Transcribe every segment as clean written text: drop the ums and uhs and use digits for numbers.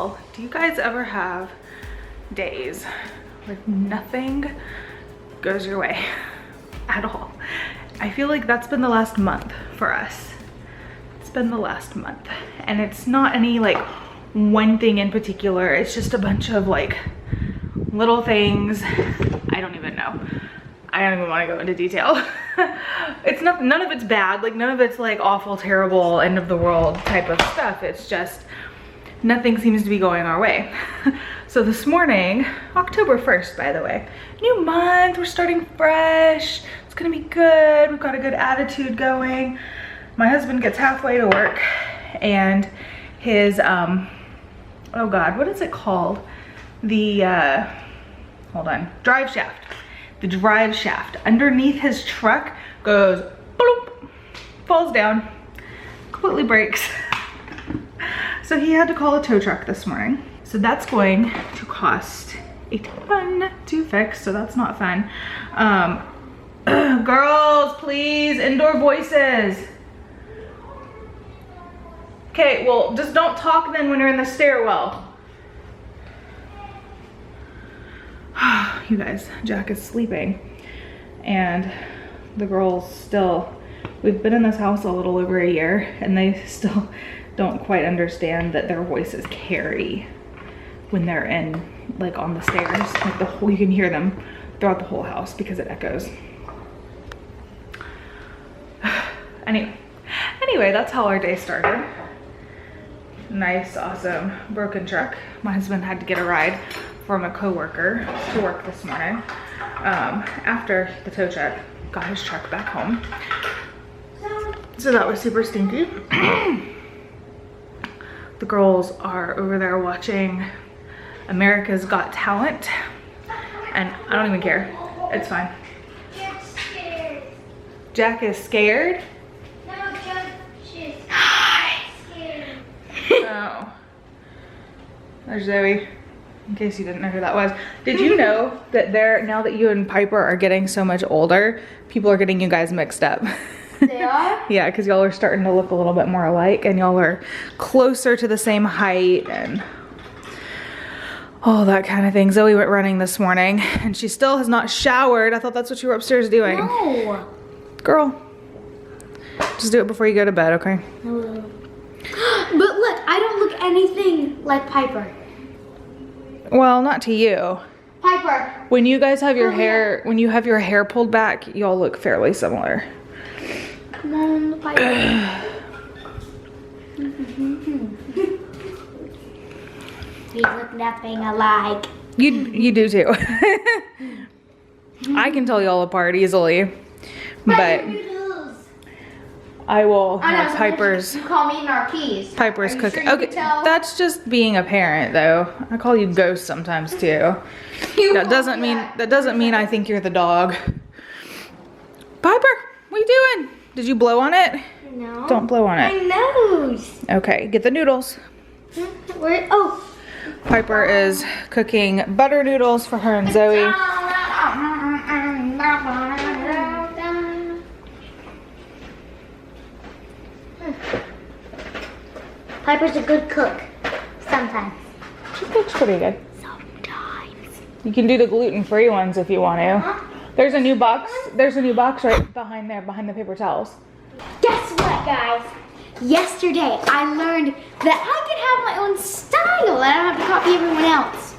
all, do you guys ever have days where nothing goes your way at all? I feel like that's been the last month for us. It's been the last month, and it's not any like one thing in particular. It's just a bunch of like little things. I don't even know. I don't even want to go into detail. It's not, none of it's bad. Like none of it's like awful, terrible, end of the world type of stuff. It's just nothing seems to be going our way. So this morning, October 1st, by the way, new month, we're starting fresh. It's gonna be good. We've got a good attitude going. My husband gets halfway to work and his, oh God, what is it called? The, hold on, drive shaft. The drive shaft underneath his truck goes bloop, falls down, completely breaks. So he had to call a tow truck this morning. So that's going to cost a ton to fix, so that's not fun. Girls, please, indoor voices. Okay, well, just don't talk then when you're in the stairwell. You guys, Jack is sleeping and the girls still, we've been in this house a little over a year and they still don't quite understand that their voices carry when they're in, like on the stairs, like the whole, you can hear them throughout the whole house because it echoes. Anyway, that's how our day started. Nice, awesome, broken truck. My husband had to get a ride from a coworker to work this morning after the tow truck got his truck back home. So that was super stinky. The girls are over there watching America's Got Talent and I don't even care. It's fine. Jack is scared? No, Jack is scared. Oh. There's Zoe. In case you didn't know who that was. Did you know that now that you and Piper are getting so much older, people are getting you guys mixed up? They are? Yeah, because y'all are starting to look a little bit more alike and y'all are closer to the same height and all that kind of thing. Zoe went running this morning and she still has not showered. I thought that's what you were upstairs doing. No. Girl, just do it before you go to bed, okay? No. But look, I don't look anything like Piper. Well, not to you. Piper. When you guys have your hair, when you have your hair pulled back, y'all look fairly similar. Come on, Piper. We look nothing alike. You do too. I can tell y'all apart easily, but I will have Piper's. You call me Aidan and Keez. Piper's cooking. Sure, okay, that's just being a parent, though. I call you Ghost sometimes too. That doesn't mean I think you're the dog. Piper, what are you doing? Did you blow on it? No. Don't blow on it. My nose. Okay, get the noodles. Where? Oh. Piper is cooking butter noodles for her and Zoe. Piper's a good cook. Sometimes. She cooks pretty good. Sometimes. You can do the gluten-free ones if you want to. Huh? There's a new box. There's a new box right behind there, behind the paper towels. Guess what, guys? Yesterday, I learned that I can have my own style and I don't have to copy everyone else.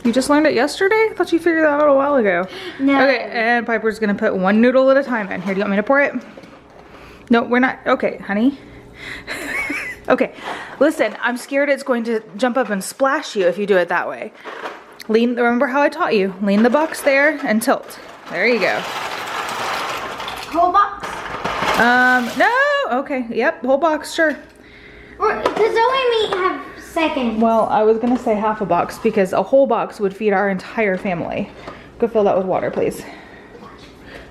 You just learned it yesterday? I thought you figured that out a while ago. No. Okay, and Piper's gonna put one noodle at a time in. Here, do you want me to pour it? No, we're not. Okay, honey. Okay, listen, I'm scared it's going to jump up and splash you if you do it that way. Lean, remember how I taught you. Lean the box there and tilt. There you go. Whole box? No, okay, yep, whole box, sure. Because only me have seconds. Well, I was gonna say half a box because a whole box would feed our entire family. Go fill that with water, please.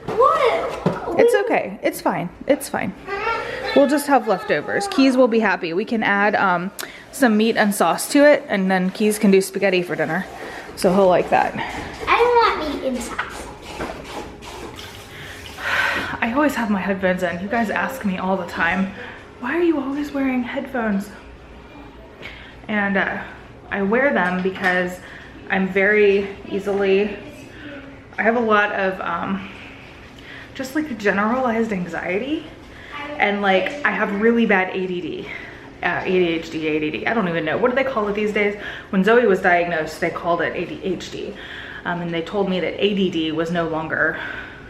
What? It's okay, it's fine, it's fine. We'll just have leftovers. Keez will be happy. We can add some meat and sauce to it, and then Keez can do spaghetti for dinner. So he'll like that. I want meat and sauce. I always have my headphones in. You guys ask me all the time, why are you always wearing headphones? And I wear them because I'm very easily, I have a lot of just like generalized anxiety, and like I have really bad ADD, ADHD, I don't even know. What do they call it these days? When Zoe was diagnosed, they called it ADHD. And they told me that ADD was no longer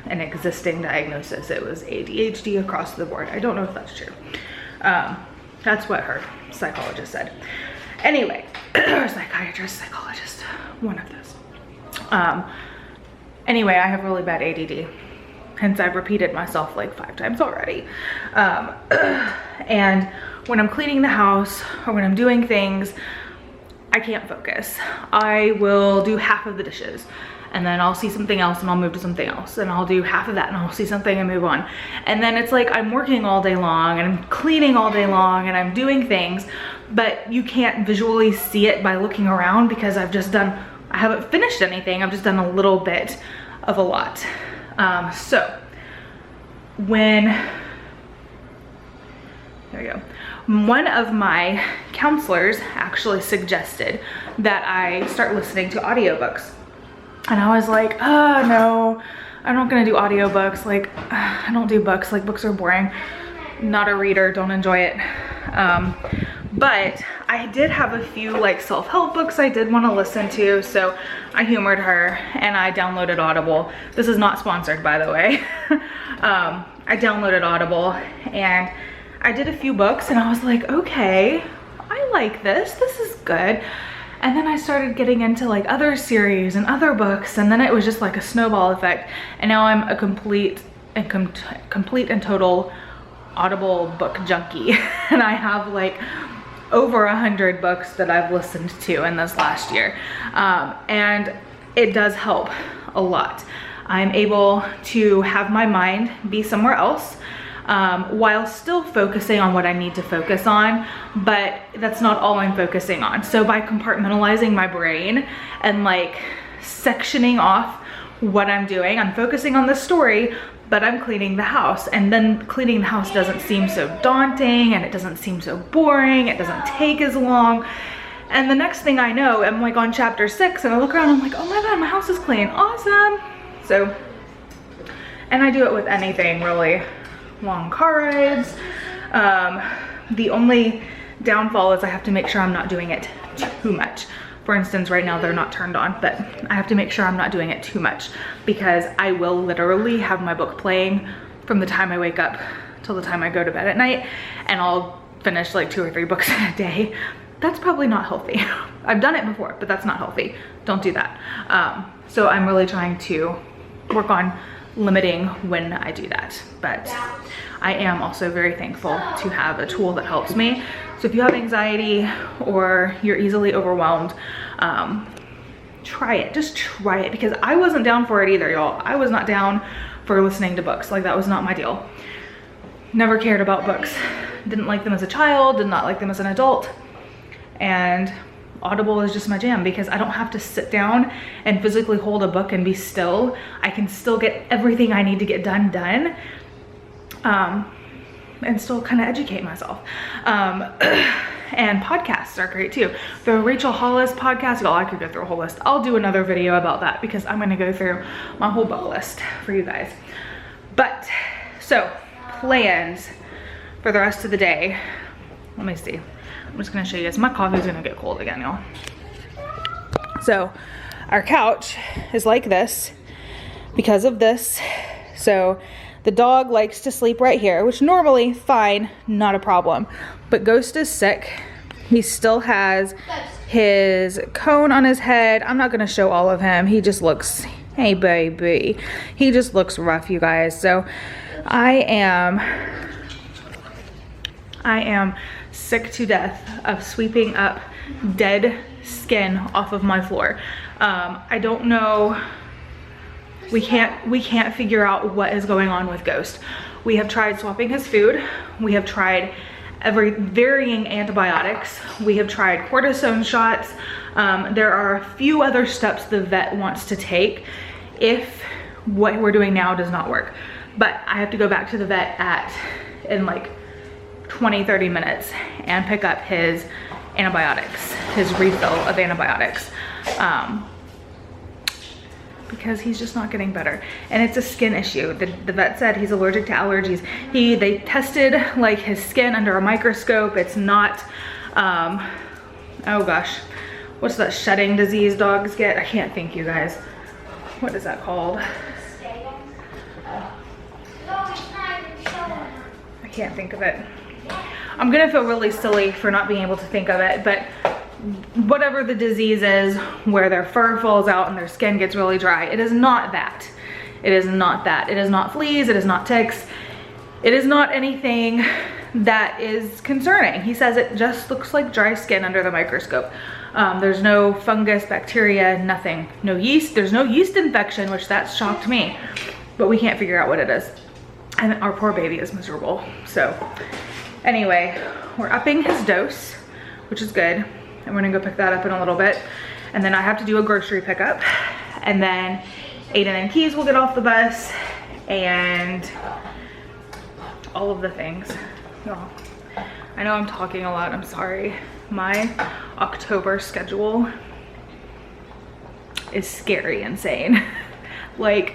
an existing diagnosis. It was ADHD across the board. I don't know if that's true. That's what her psychologist said. Anyway, or psychiatrist, psychologist, one of those. Anyway, I have really bad ADD. Hence, I've repeated myself like 5 times already. And when I'm cleaning the house or when I'm doing things, I can't focus. I will do half of the dishes and then I'll see something else and I'll move to something else, and I'll do half of that and I'll see something and move on. And then it's like I'm working all day long and I'm cleaning all day long and I'm doing things, but you can't visually see it by looking around because I haven't finished anything. I've just done a little bit of a lot. So there we go. One of my counselors actually suggested that I start listening to audiobooks. And I was like, oh no, I'm not gonna do audiobooks. Like, I don't do books, like books are boring. Not a reader, don't enjoy it. But I did have a few like self-help books I did want to listen to, so I humored her and I downloaded Audible. This is not sponsored, by the way. I downloaded Audible and I did a few books and I was like, okay, I like this, this is good. And then I started getting into like other series and other books, and then it was just like a snowball effect. And now I'm a complete and total Audible book junkie. And I have like over 100 books that I've listened to in this last year. And it does help a lot. I'm able to have my mind be somewhere else while still focusing on what I need to focus on, but that's not all I'm focusing on. So by compartmentalizing my brain and like sectioning off what I'm doing, I'm focusing on the story, but I'm cleaning the house. And then cleaning the house doesn't seem so daunting and it doesn't seem so boring. It doesn't take as long. And the next thing I know, I'm like on chapter 6 and I look around and I'm like, oh my God, my house is clean, awesome. So, and I do it with anything really. Long car rides. The only downfall is I have to make sure I'm not doing it too much. For instance, right now they're not turned on, but I have to make sure I'm not doing it too much because I will literally have my book playing from the time I wake up till the time I go to bed at night, and I'll finish like 2 or 3 books in a day. That's probably not healthy. I've done it before, but that's not healthy. Don't do that. So I'm really trying to work on limiting when I do that. But I am also very thankful to have a tool that helps me. So if you have anxiety or you're easily overwhelmed, try it, just try it, because I wasn't down for it either, y'all. I was not down for listening to books. Like, that was not my deal. Never cared about books. Didn't like them as a child, did not like them as an adult. And Audible is just my jam because I don't have to sit down and physically hold a book and be still. I can still get everything I need to get done, and still kind of educate myself. And podcasts are great too. The Rachel Hollis podcast, y'all, I could go through a whole list. I'll do another video about that because I'm gonna go through my whole book list for you guys. But, so, plans for the rest of the day. Let me see. I'm just gonna show you guys. My coffee's gonna get cold again, y'all. So our couch is like this because of this. So the dog likes to sleep right here, which normally fine, not a problem. But Ghost is sick. He still has his cone on his head. I'm not gonna show all of him. He just looks, hey baby. He just looks rough, you guys. So I am sick to death of sweeping up dead skin off of my floor. I don't know, we can't figure out what is going on with Ghost. We have tried swapping his food. We have tried varying antibiotics. We have tried cortisone shots. There are a few other steps the vet wants to take if what we're doing now does not work. But I have to go back to the vet in like 20-30 minutes and pick up his antibiotics, his refill of antibiotics. Because he's just not getting better, and it's a skin issue. The vet said he's allergic to allergies. They tested like his skin under a microscope. It's not, oh gosh, what's that shedding disease dogs get? I can't think, you guys. What is that called? I can't think of it. I'm gonna feel really silly for not being able to think of it, but whatever the disease is where their fur falls out and their skin gets really dry, it is not that. It is not that. It is not fleas, it is not ticks. It is not anything that is concerning. He says it just looks like dry skin under the microscope. There's no fungus, bacteria, nothing. No yeast, there's no yeast infection, which that shocked me, but we can't figure out what it is. And our poor baby is miserable. So anyway, we're upping his dose, which is good. And we're gonna go pick that up in a little bit. And then I have to do a grocery pickup. And then Aidan and Keez will get off the bus and all of the things. Y'all, I know I'm talking a lot, I'm sorry. My October schedule is scary insane. Like,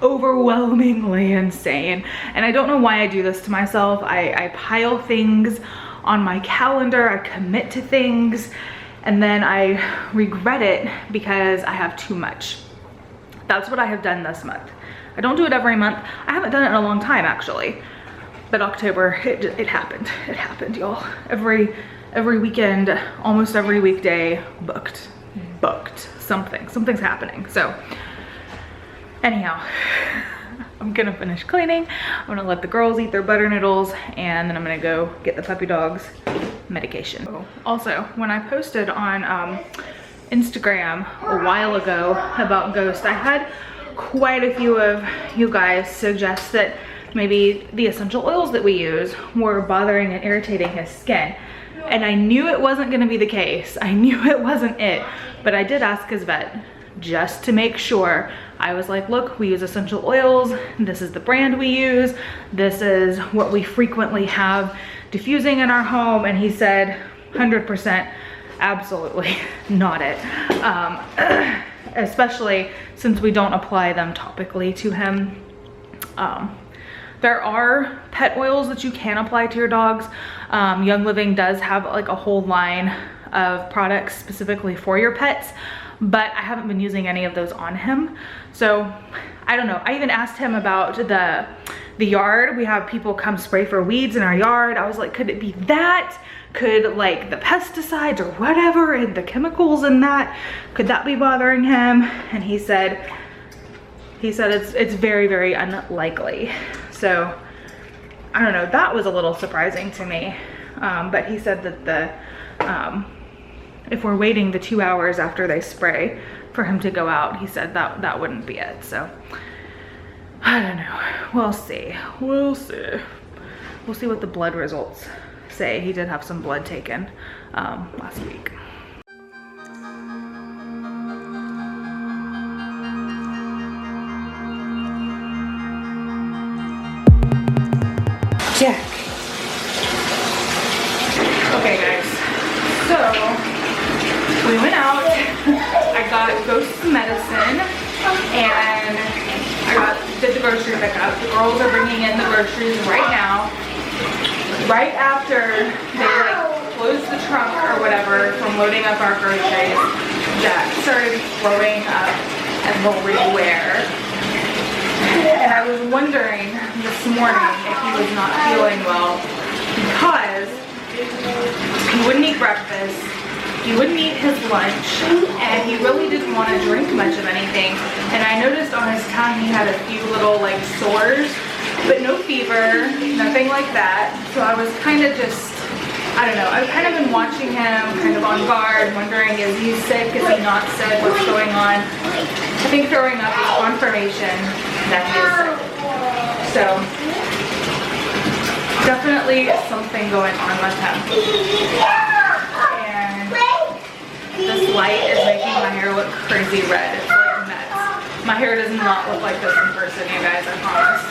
overwhelmingly insane. And I don't know why I do this to myself. I pile things on my calendar, I commit to things, and then I regret it because I have too much. That's what I have done this month. I don't do it every month. I haven't done it in a long time, actually. But October, it happened. It happened, y'all. Every weekend, almost every weekday, booked. Something's happening. So anyhow, I'm gonna finish cleaning. I'm gonna let the girls eat their butter noodles, and then I'm gonna go get the puppy dog's medication. Also, when I posted on Instagram a while ago about Ghost, I had quite a few of you guys suggest that maybe the essential oils that we use were bothering and irritating his skin. And I knew it wasn't gonna be the case. I knew it wasn't it, but I did ask his vet just to make sure. I was like, look, we use essential oils. This is the brand we use. This is what we frequently have diffusing in our home. And he said, 100%, absolutely not it. Especially since we don't apply them topically to him. There are pet oils that you can apply to your dogs. Young Living does have like a whole line of products specifically for your pets, but I haven't been using any of those on him. So I don't know. I even asked him about the yard. We have people come spray for weeds in our yard. I was like, could it be that? Could like the pesticides or whatever and the chemicals in that, could that be bothering him? And he said it's very, very unlikely. So I don't know, that was a little surprising to me. But he said that if we're waiting the 2 hours after they spray for him to go out, he said that wouldn't be it. So I don't know, we'll see. We'll see what the blood results say. He did have some blood taken last week. Jack. Okay guys, so we went out, I got Ghost's medicine, and did the grocery pickup. The girls are bringing in the groceries right now. Right after they like closed the trunk or whatever from loading up our groceries, Jack started throwing up everywhere. And I was wondering this morning if he was not feeling well, because he wouldn't eat breakfast, he wouldn't eat his lunch, and he really didn't want to drink much of anything. And I noticed on his tongue he had a few little like sores, but no fever, nothing like that. So I was kind of just, I don't know, I've kind of been watching him kind of on guard, wondering, is he sick, is he not sick, what's going on? I think throwing up is confirmation that he is sick. So definitely something going on with him. And this light is making my hair look crazy red. It's like nuts. My hair does not look like this in person, you guys, I promise.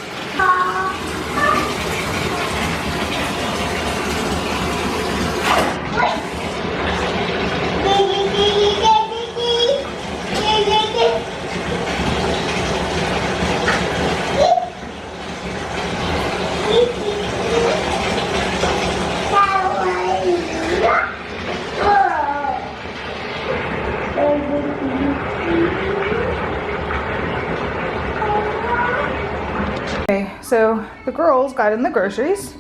so the girls got in the groceries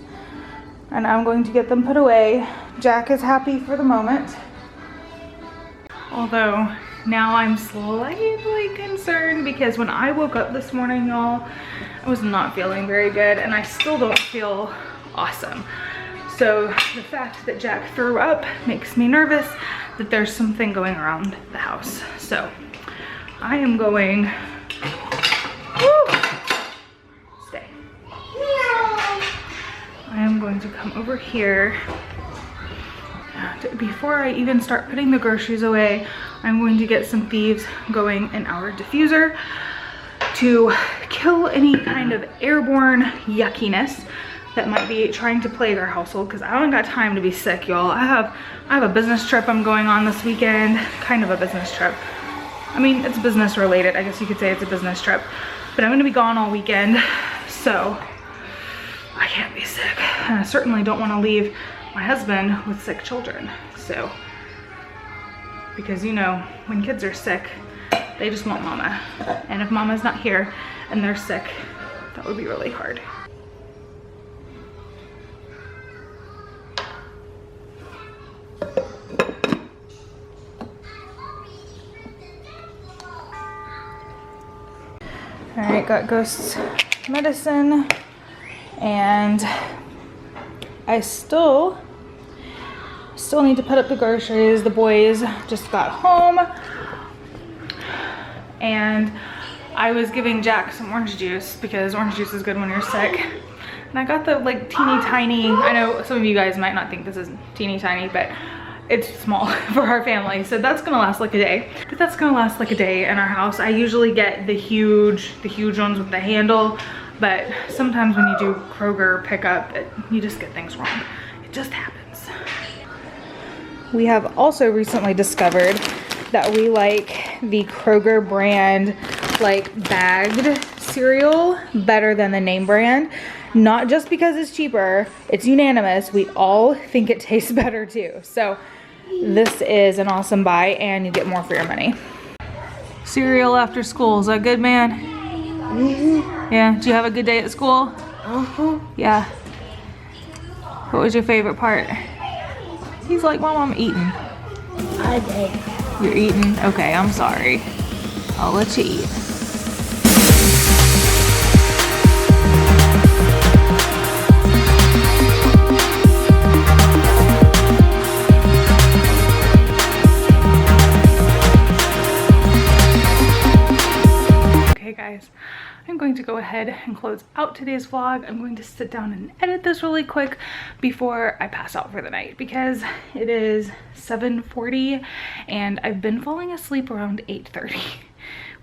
and I'm going to get them put away. Jack is happy for the moment. Although now I'm slightly concerned because when I woke up this morning, y'all, I was not feeling very good and I still don't feel awesome. So the fact that Jack threw up makes me nervous that there's something going around the house. So I am going, stay. I am going to come over here. And before I even start putting the groceries away, I'm going to get some thieves going in our diffuser to kill any kind of airborne yuckiness that might be trying to plague our household, because I haven't got time to be sick, y'all. I have a business trip I'm going on this weekend, kind of a business trip. I mean, it's business related. I guess you could say it's a business trip, but I'm gonna be gone all weekend, so I can't be sick. And I certainly don't wanna leave my husband with sick children. So, because you know, when kids are sick, they just want mama. And if mama's not here and they're sick, that would be really hard. All right, got Ghost's medicine, and I still need to put up the groceries. The boys just got home, and I was giving Jack some orange juice because orange juice is good when you're sick. And I got the like teeny tiny, I know some of you guys might not think this is teeny tiny, but it's small for our family, so that's gonna last like a day. But that's gonna last like a day in our house. I usually get the huge ones with the handle, but sometimes when you do Kroger pickup, you just get things wrong. It just happens. We have also recently discovered that we like the Kroger brand like bagged cereal better than the name brand. Not just because it's cheaper, it's unanimous. We all think it tastes better too. So this is an awesome buy and you get more for your money. Cereal after school, is that good, man? Mm-hmm. Yeah, did you have a good day at school? Mm-hmm. Yeah. What was your favorite part? He's like, Mom, I'm eating. I did. You're eating? Okay, I'm sorry. I'll let you eat. Guys, I'm going to go ahead and close out today's vlog. I'm going to sit down and edit this really quick before I pass out for the night because it is 7:40 and I've been falling asleep around 8:30,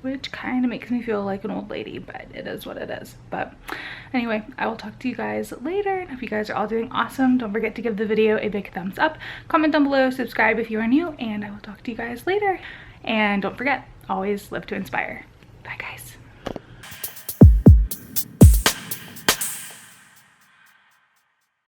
which kind of makes me feel like an old lady, but it is what it is. But anyway, I will talk to you guys later, and if you guys are all doing awesome, don't forget to give the video a big thumbs up, comment down below, subscribe if you are new, and I will talk to you guys later. And don't forget, always live to inspire.